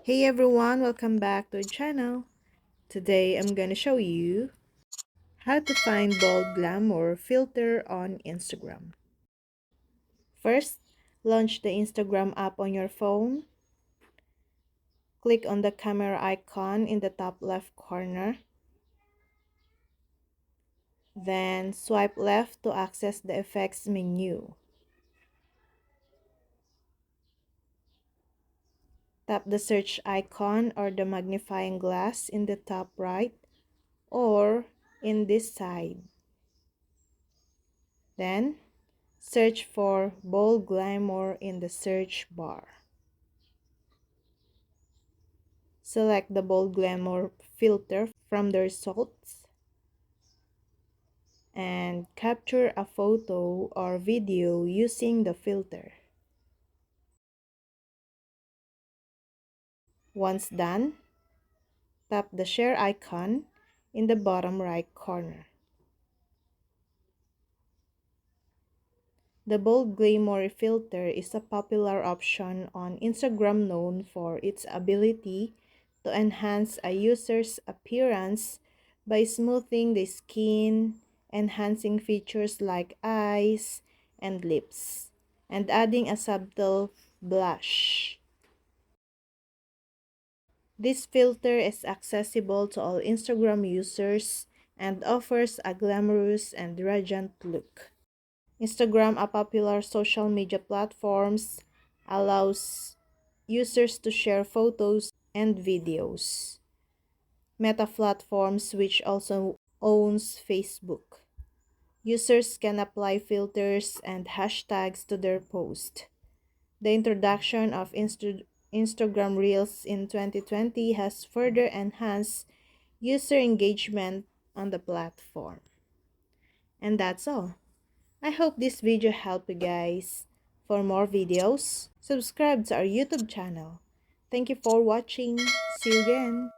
Hey everyone, welcome back to the channel. Today I'm gonna show you how to find bold glamour filter on Instagram. First, launch the Instagram app on your phone. Click on the camera icon in the top left corner. Then swipe left to access the effects menu. Tap the search icon or the magnifying glass in the top right or in this side. Then search for Bold Glamour in the search bar. Select the Bold Glamour filter from the results and capture a photo or video using the filter. Once done, tap the share icon in the bottom right corner. The Bold Glamour filter is a popular option on Instagram known for its ability to enhance a user's appearance by smoothing the skin, enhancing features like eyes and lips, and adding a subtle blush. This filter is accessible to all Instagram users and offers a glamorous and radiant look. Instagram, a popular social media platforms, allows users to share photos and videos. Meta platforms, which also owns Facebook. Users can apply filters and hashtags to their post. The introduction of Instagram Reels in 2020 has further enhanced user engagement on the platform. And that's all. I hope this video helped you guys. For more videos, subscribe to our YouTube channel. Thank you for watching. See you again.